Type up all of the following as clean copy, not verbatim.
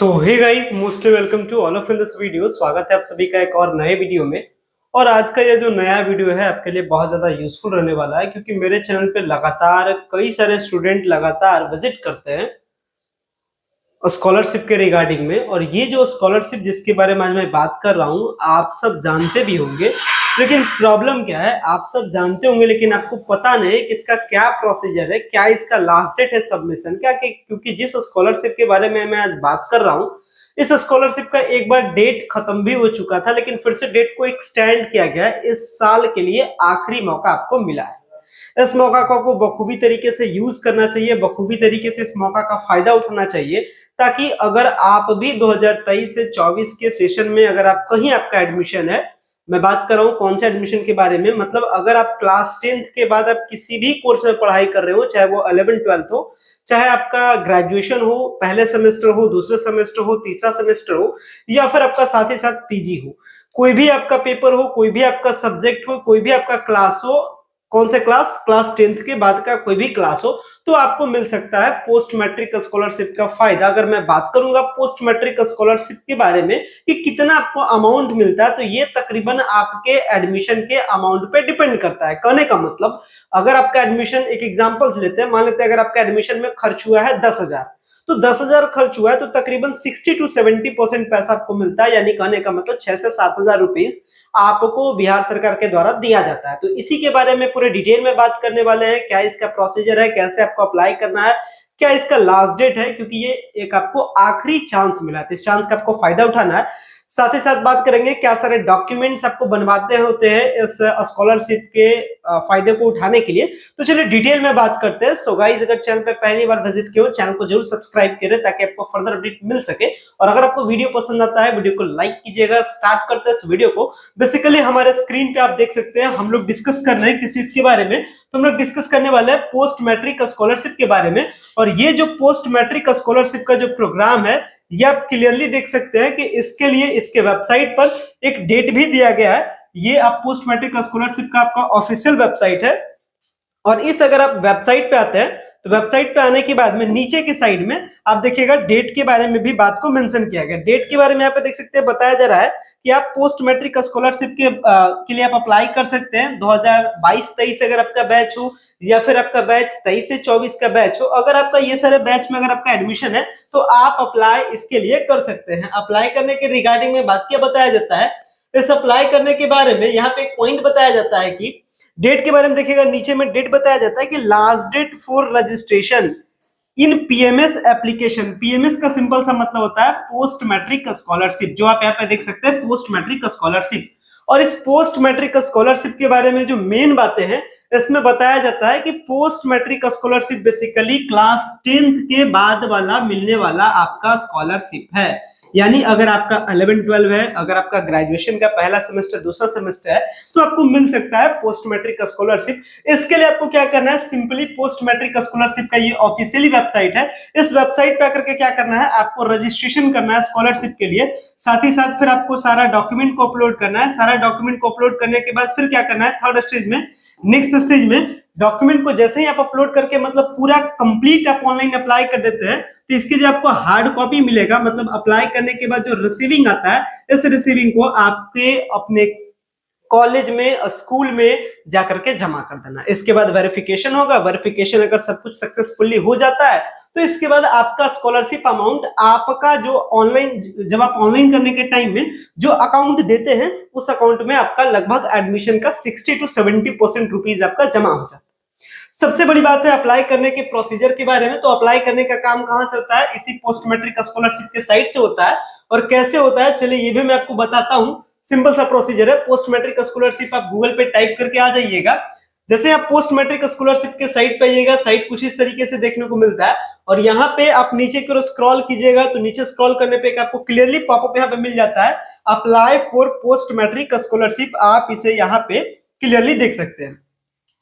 So hey guys, mostly welcome to all of in this video. स्वागत है आप सभी का एक और नए वीडियो में। और आज का ये जो नया वीडियो है आपके लिए बहुत ज्यादा यूजफुल रहने वाला है, क्योंकि मेरे चैनल पे लगातार कई सारे स्टूडेंट लगातार विजिट करते हैं स्कॉलरशिप के रिगार्डिंग में। और ये जो स्कॉलरशिप जिसके बारे में आज मैं बात कर रहा हूँ, आप सब जानते भी होंगे, लेकिन प्रॉब्लम क्या है, आप सब जानते होंगे लेकिन आपको पता नहीं कि इसका क्या प्रोसीजर है, क्या इसका लास्ट डेट है सबमिशन क्या। क्योंकि जिस स्कॉलरशिप के बारे में मैं आज बात कर रहा हूँ, इस स्कॉलरशिप का एक बार डेट खत्म भी हो चुका था, लेकिन फिर से डेट को एक्सटेंड किया गया है। इस साल के लिए आखिरी मौका आपको मिला है। इस मौका को आपको बखूबी तरीके से यूज करना चाहिए, बखूबी तरीके से इस मौका का फायदा उठाना चाहिए, ताकि अगर आप भी 2023 से 24 के सेशन में अगर आप कहीं आपका एडमिशन है, मैं बात कर रहा हूँ कौन से एडमिशन के बारे में, मतलब अगर आप क्लास 10th के बाद आप किसी भी कोर्स में पढ़ाई कर रहे हो, चाहे वो 11th-12th हो, चाहे आपका ग्रेजुएशन हो, पहले सेमेस्टर हो, दूसरे सेमेस्टर हो, तीसरा सेमेस्टर हो, या फिर आपका साथ ही साथ पीजी हो, कोई भी आपका पेपर हो, कोई भी आपका सब्जेक्ट हो, कोई भी आपका क्लास हो, कौन से क्लास 10th के बाद का कोई भी क्लास हो, तो आपको मिल सकता है पोस्ट मैट्रिक स्कॉलरशिप का फायदा। अगर मैं बात करूंगा पोस्ट मैट्रिक स्कॉलरशिप के बारे में कि कितना आपको अमाउंट मिलता है, तो ये तकरीबन आपके एडमिशन के अमाउंट पे डिपेंड करता है। कहने का मतलब, अगर आपका एडमिशन, एक एग्जांपल लेते हैं, मान लेते हैं अगर आपका एडमिशन में खर्च हुआ है 10,000, तो 10,000 खर्च हुआ है तो तकरीबन 60 to 70% पैसा आपको मिलता है, यानी कहने का मतलब 6 से 7,000 रुपीज आपको बिहार सरकार के द्वारा दिया जाता है। तो इसी के बारे में पूरे डिटेल में बात करने वाले हैं, क्या इसका प्रोसीजर है, कैसे आपको अप्लाई करना है, क्या इसका लास्ट डेट है, क्योंकि ये एक आपको आखिरी चांस मिला है, तो इस चांस का आपको फायदा उठाना है। साथ ही साथ बात करेंगे क्या सारे डॉक्यूमेंट्स आपको बनवाते होते हैं इस स्कॉलरशिप के फायदे को उठाने के लिए। तो चलिए डिटेल में बात करते हैं। सो गाइस, अगर चैनल पे पहली बार विजिट किए हो, चैनल को जरूर सब्सक्राइब करें ताकि आपको फर्दर अपडेट मिल सके। और अगर आपको वीडियो पसंद आता है, वीडियो को लाइक कीजिएगा। स्टार्ट करते हैं इस वीडियो को। बेसिकली हमारे स्क्रीन पे आप देख सकते हैं, हम लोग डिस्कस कर रहे हैं किस चीज के बारे में, तो हम लोग डिस्कस करने वाले हैं पोस्ट मैट्रिक स्कॉलरशिप के बारे में। और ये जो पोस्ट मैट्रिक स्कॉलरशिप का जो प्रोग्राम है, ये आप क्लियरली देख सकते हैं कि इसके लिए इसके वेबसाइट पर एक डेट भी दिया गया है। ये आप पोस्ट मैट्रिक स्कॉलरशिप का आपका ऑफिशियल वेबसाइट है। और इस अगर आप वेबसाइट पे आते हैं, तो वेबसाइट पे आने के बाद में नीचे की साइड में आप देखिएगा डेट के बारे में भी बात को मेंशन किया गया। डेट के बारे में यहाँ पे देख सकते हैं, बताया जा रहा है कि आप पोस्ट मैट्रिक स्कॉलरशिप के लिए आप अप्लाई कर सकते हैं 2022-23 अगर आपका बैच हो, या फिर आपका बैच 23 से 24 का बैच हो। अगर आपका ये सारे बैच में अगर आपका एडमिशन है, तो आप अप्लाई इसके लिए कर सकते हैं। अप्लाई करने के रिगार्डिंग में बात क्या बताया जाता है, इस अप्लाई करने के बारे में यहाँ पे एक पॉइंट बताया जाता है कि डेट के बारे में देखिएगा, नीचे में डेट बताया जाता है कि last date for registration in PMS application. PMS का सिंपल सा मतलब होता है पोस्ट मैट्रिक स्कॉलरशिप, जो आप यहाँ पे देख सकते हैं पोस्ट मैट्रिक स्कॉलरशिप। और इस पोस्ट मैट्रिक स्कॉलरशिप के बारे में जो मेन बातें हैं, इसमें बताया जाता है कि post matric scholarship basically class 10th के बाद वाला मिलने वाला आपका स्कॉलरशिप है। यानी अगर आपका 11-12 है, अगर आपका ग्रेजुएशन का पहला सेमेस्टर, दूसरा सेमेस्टर है, तो आपको मिल सकता है पोस्ट मैट्रिक स्कॉलरशिप। इसके लिए आपको क्या करना है, सिंपली पोस्ट मैट्रिक स्कॉलरशिप का ये ऑफिशियली वेबसाइट है, इस वेबसाइट पे आकर के क्या करना है, आपको रजिस्ट्रेशन करना है स्कॉलरशिप के लिए। साथ ही साथ फिर आपको सारा डॉक्यूमेंट को अपलोड करना है। सारा डॉक्यूमेंट को अपलोड करने के बाद फिर क्या करना है, थर्ड स्टेज में, नेक्स्ट स्टेज में डॉक्यूमेंट को जैसे ही आप अपलोड करके मतलब पूरा कंप्लीट आप ऑनलाइन अप्लाई कर देते हैं, तो इसकी जो आपको हार्ड कॉपी मिलेगा, मतलब अप्लाई करने के बाद जो रिसीविंग आता है, इस रिसीविंग को आपके अपने कॉलेज में, स्कूल में जाकर के जमा कर देना। इसके बाद वेरिफिकेशन होगा। वेरिफिकेशन अगर सब कुछ सक्सेसफुली हो जाता है, तो इसके बाद आपका स्कॉलरशिप अमाउंट, आपका जो ऑनलाइन, जब आप ऑनलाइन करने के टाइम में जो अकाउंट देते हैं, उस अकाउंट में आपका लगभग एडमिशन का 60 to 70% रुपीज आपका जमा हो जाता है। सबसे बड़ी बात है अप्लाई करने के प्रोसीजर के बारे में। तो अप्लाई करने का काम कहां से होता है, इसी पोस्ट मैट्रिक स्कॉलरशिप के साइट से होता है। और कैसे होता है, चलिए ये भी मैं आपको बताता हूं। सिंपल सा प्रोसीजर है। पोस्ट मैट्रिक स्कॉलरशिप आप गूगल पे टाइप करके आ जाइएगा। जैसे आप पोस्ट मैट्रिक स्कॉलरशिप के साइट पे आइएगा, साइट कुछ इस तरीके से देखने को मिलता है। और यहाँ पे आप नीचे की ओर स्क्रॉल कीजिएगा, तो नीचे स्क्रॉल करने पे आपको क्लियरली पॉपअप यहाँ पे मिल जाता है, apply for post matric scholarship. आप इसे यहाँ पे क्लियरली देख सकते हैं।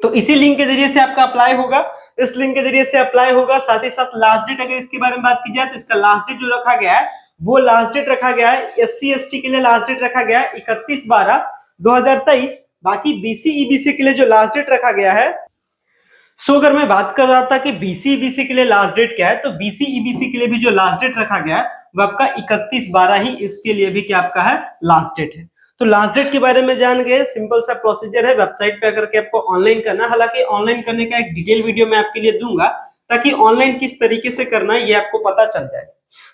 तो इसी लिंक के जरिए से आपका अप्लाई होगा, इस लिंक के जरिए से अप्लाई होगा। साथ ही साथ लास्ट डेट अगर इसके बारे में बात की जाए, तो इसका लास्ट डेट जो रखा गया है, वो लास्ट डेट रखा गया है SC/ST के लिए लास्ट डेट रखा गया है 31/12/2023। बाकी BC EBC के लिए जो लास्ट डेट रखा गया है, सो अगर मैं बात कर रहा था कि BC EBC के लिए लास्ट डेट क्या है, तो BC EBC के लिए भी जो लास्ट डेट रखा गया है वो आपका 31/12 ही इसके लिए भी क्या आपका है लास्ट डेट है। तो लास्ट डेट के बारे में जान गए, सिंपल सा प्रोसीजर है, वेबसाइट पे आकर के आपको ऑनलाइन करना। हालांकि ऑनलाइन करने का एक डिटेल वीडियो मैं आपके लिए दूंगा ताकि ऑनलाइन किस तरीके से करना है ये आपको पता चल जाए।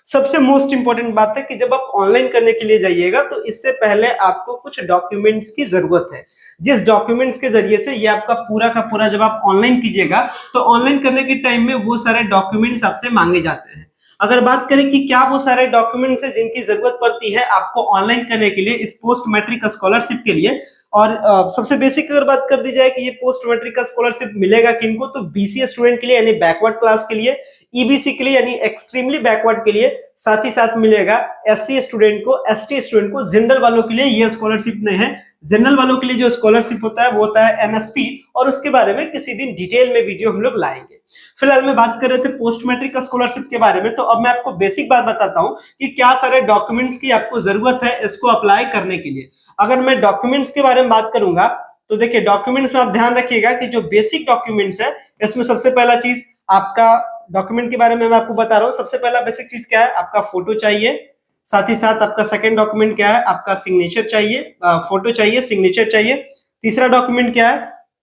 सबसे मोस्ट इंपॉर्टेंट बात है कि जब आप ऑनलाइन करने के लिए जाइएगा तो इससे पहले आपको कुछ डॉक्यूमेंट्स की जरूरत है, जिस डॉक्यूमेंट्स के जरिए से ये आपका पूरा का पूरा जब आप ऑनलाइन कीजिएगा तो ऑनलाइन करने के टाइम में वो सारे डॉक्यूमेंट्स आपसे मांगे जाते हैं। अगर बात करें कि क्या वो सारे डॉक्यूमेंट्स है जिनकी जरूरत पड़ती है आपको ऑनलाइन करने के लिए इस पोस्ट मैट्रिक स्कॉलरशिप के लिए, और सबसे बेसिक अगर बात कर दी जाए कि ये पोस्ट मैट्रिक का स्कॉलरशिप मिलेगा किनको, तो बीसीए स्टूडेंट के लिए यानी बैकवर्ड क्लास के लिए, ईबीसी के लिए यानी एक्सट्रीमली बैकवर्ड के लिए, साथ ही साथ मिलेगा एससी स्टूडेंट को, एसटी स्टूडेंट को। जनरल वालों के लिए ये स्कॉलरशिप नहीं है। जनरल वालों के लिए जो स्कॉलरशिप होता है वो होता है एनएसपी, और उसके बारे में किसी दिन डिटेल में वीडियो हम लोग लाएंगे। फिलहाल में बात कर रहे थे पोस्ट मैट्रिक का स्कॉलरशिप के बारे में, तो अब मैं आपको बेसिक बात बताता हूं कि क्या सारे डॉक्यूमेंट्स की आपको जरूरत है इसको अप्लाई करने के लिए। अगर मैं डॉक्यूमेंट्स के बारे में बात करूंगा तो देखिए डॉक्यूमेंट्स में आप ध्यान रखिएगा कि जो बेसिक डॉक्यूमेंट्स है इसमें सबसे पहला चीज आपका डॉक्यूमेंट के बारे में मैं आपको बता रहा हूं। सबसे पहला बेसिक चीज क्या है, आपका फोटो चाहिए। साथ ही साथ आपका सेकंड डॉक्यूमेंट क्या है, आपका सिग्नेचर चाहिए, फोटो चाहिए, सिग्नेचर चाहिए। तीसरा डॉक्यूमेंट क्या है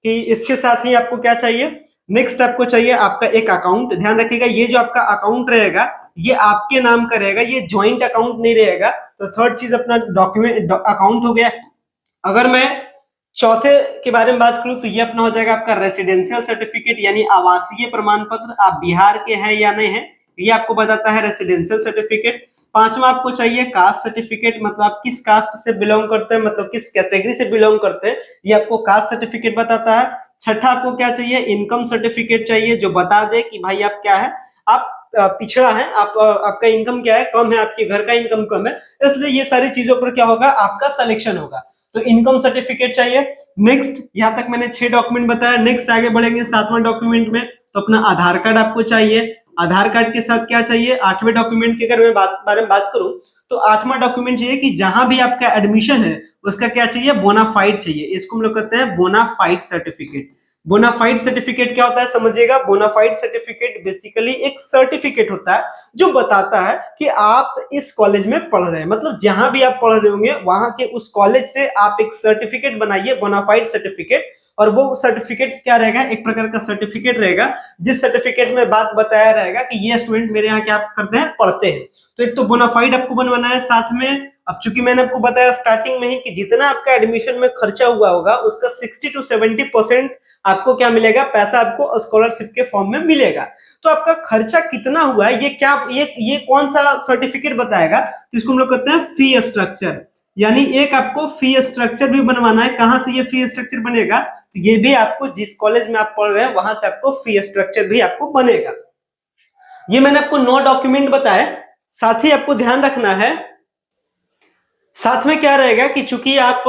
कि इसके साथ ही आपको क्या चाहिए, नेक्स्ट आपको चाहिए आपका एक अकाउंट। ध्यान रखिएगा ये जो आपका अकाउंट रहेगा ये आपके नाम का रहेगा, ये ज्वाइंट अकाउंट नहीं रहेगा। तो थर्ड चीज अपना डॉक्यूमेंट अकाउंट हो गया। अगर मैं चौथे के बारे में बात करूं तो ये अपना हो जाएगा आपका रेसिडेंशियल सर्टिफिकेट यानी आवासीय प्रमाण पत्र, आप बिहार के हैं या नहीं है ये आपको बताता है रेसिडेंशियल सर्टिफिकेट। पांचवा आपको चाहिए कास्ट सर्टिफिकेट, मतलब आप किस कास्ट से बिलोंग करते हैं, मतलब किस कैटेगरी से बिलोंग करते हैं, ये आपको कास्ट सर्टिफिकेट बताता है। छठा आपको क्या चाहिए, इनकम सर्टिफिकेट चाहिए जो बता दे कि भाई आप क्या है, आप पिछड़ा है, आपका इनकम क्या है, कम है, आपके घर का इनकम कम है, इसलिए ये सारी चीजों पर क्या होगा आपका सिलेक्शन होगा। तो इनकम सर्टिफिकेट चाहिए। नेक्स्ट यहां तक मैंने 6 डॉक्यूमेंट बताया। नेक्स्ट आगे बढ़ेंगे 7वां डॉक्यूमेंट में, तो अपना आधार कार्ड आपको चाहिए। आधार कार्ड के साथ क्या चाहिए, 8वें डॉक्यूमेंट की अगर मैं बारे में बात करूं तो 8वां डॉक्यूमेंट चाहिए कि जहां भी आपका एडमिशन है उसका क्या चाहिए, बोनाफाइड चाहिए। इसको हम लोग कहते हैं बोनाफाइड सर्टिफिकेट। बोनाफाइड सर्टिफिकेट क्या होता है समझिएगा, बोनाफाइड सर्टिफिकेट बेसिकली एक सर्टिफिकेट होता है जो बताता है कि आप इस कॉलेज में पढ़ रहे हैं, मतलब जहां भी आप पढ़ रहे होंगे वहां के उस कॉलेज से आप एक सर्टिफिकेट बनाइए, बोनाफाइड सर्टिफिकेट। और वो सर्टिफिकेट क्या रहेगा, एक प्रकार का सर्टिफिकेट रहेगा जिस सर्टिफिकेट में बात बताया रहेगा कि ये स्टूडेंट मेरे यहाँ क्या करते हैं, पढ़ते हैं। तो एक तो बोनाफाइड आपको बनवाना है। साथ में अब चूंकि मैंने आपको बताया स्टार्टिंग में ही कि जितना आपका एडमिशन में खर्चा हुआ होगा उसका 60 to 70% आपको क्या मिलेगा, पैसा आपको स्कॉलरशिप के फॉर्म में मिलेगा। तो आपका खर्चा कितना हुआ है ये कौन सा सर्टिफिकेट बताएगा, तो इसको हम लोग कहते हैं फी स्ट्रक्चर। यानी एक आपको फी स्ट्रक्चर भी बनवाना है। कहां से ये फी स्ट्रक्चर बनेगा, तो ये भी आपको जिस कॉलेज में आप पढ़ रहे हैं वहां से आपको फी स्ट्रक्चर भी आपको बनेगा। ये मैंने आपको 9 डॉक्यूमेंट बताए। साथ ही आपको ध्यान रखना है, साथ में क्या रहेगा कि चूंकि आप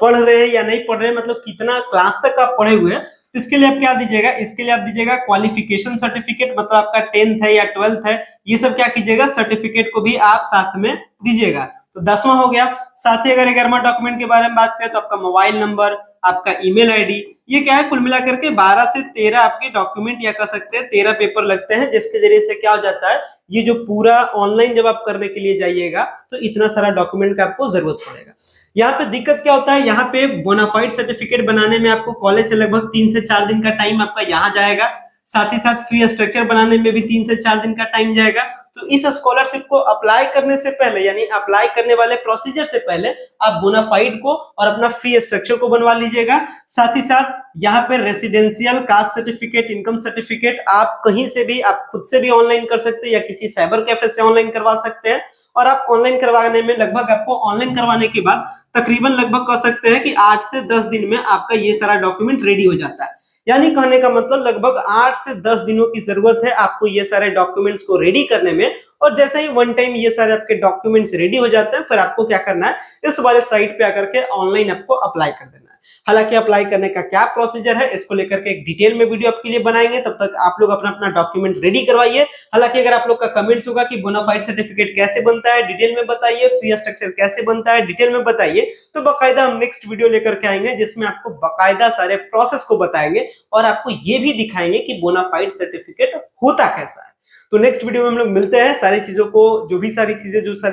पढ़ रहे हैं या नहीं पढ़ रहे, मतलब कितना क्लास तक आप पढ़े हुए हैं, तो इसके लिए आप क्या दीजिएगा, इसके लिए आप दीजिएगा क्वालिफिकेशन सर्टिफिकेट, मतलब आपका 10th है या 12th है, ये सब क्या कीजिएगा, सर्टिफिकेट को भी आप साथ में दीजिएगा। तो 10वां हो गया। साथ ही अगर 11वां डॉक्यूमेंट के बारे में बात करें तो आपका मोबाइल नंबर, आपका ईमेल आईडी, ये क्या है कुल मिलाकर के 12 से 13 आपके डॉक्यूमेंट या कह सकते हैं 13 पेपर लगते हैं, जिसके जरिए से क्या हो जाता है, ये जो पूरा ऑनलाइन जब आप करने के लिए जाइएगा तो इतना सारा डॉक्यूमेंट का आपको जरूरत पड़ेगा। यहाँ पे दिक्कत क्या होता है, यहाँ पे बोनाफाइड सर्टिफिकेट बनाने में आपको कॉलेज से लगभग 3 से 4 दिन का टाइम आपका यहाँ जाएगा। साथ ही साथ फी स्ट्रक्चर बनाने में भी 3 से 4 दिन का टाइम जाएगा। तो इस स्कॉलरशिप को अप्लाई करने से पहले यानी अप्लाई करने वाले प्रोसीजर से पहले आप बोनाफाइड को और अपना फी स्ट्रक्चर को बनवा लीजिएगा। साथ ही साथ यहाँ पे residential, caste certificate, income certificate आप कहीं से भी, आप खुद से भी ऑनलाइन कर सकते हैं या किसी साइबर कैफे से ऑनलाइन करवा सकते हैं। और आप ऑनलाइन करवाने में लगभग आपको ऑनलाइन करवाने के बाद तकरीबन लगभग कह सकते हैं कि 8 से 10 दिन में आपका ये सारा डॉक्यूमेंट रेडी हो जाता है। यानी कहने का मतलब लगभग 8 से 10 दिनों की जरूरत है आपको ये सारे डॉक्यूमेंट्स को रेडी करने में। और जैसे ही वन टाइम ये सारे आपके डॉक्यूमेंट्स रेडी हो जाते हैं, फिर आपको क्या करना है, इस वाले साइट पे आकर के ऑनलाइन आपको अप्लाई कर देना है। हालांकि अप्लाई करने का क्या प्रोसीजर है इसको लेकर के एक डिटेल में वीडियो आपके लिए बनाएंगे, तब तक आप लोग अपना अपना डॉक्यूमेंट रेडी करवाइए। हालांकि अगर आप लोग का कमेंट्स होगा कि बोनाफाइड सर्टिफिकेट कैसे बनता है डिटेल में बताइए, फी स्ट्रक्चर कैसे बनता है डिटेल में बताइए, तो बाकायदा हम नेक्स्ट वीडियो लेकर के आएंगे जिसमें आपको बाकायदा सारे प्रोसेस को बताएंगे और आपको ये भी दिखाएंगे कि बोनाफाइड सर्टिफिकेट होता कैसा है। तो नेक्स्ट वीडियो में हम लोग मिलते हैं। सारी चीजों को जो सारी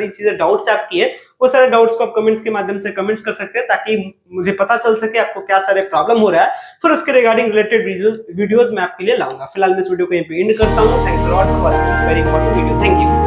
चीजें डाउट्स आपकी है वो सारे डाउट्स को आप कमेंट्स के माध्यम से कमेंट्स कर सकते हैं, ताकि मुझे पता चल सके आपको क्या सारे प्रॉब्लम हो रहा है, फिर उसके रिगार्डिंग रिलेटेड वीडियोस मैं आपके लिए लाऊंगा। फिलहाल मैं इस वीडियो को यहीं पे एंड करता हूं। Thanks a lot for watching this very important video. Thank you.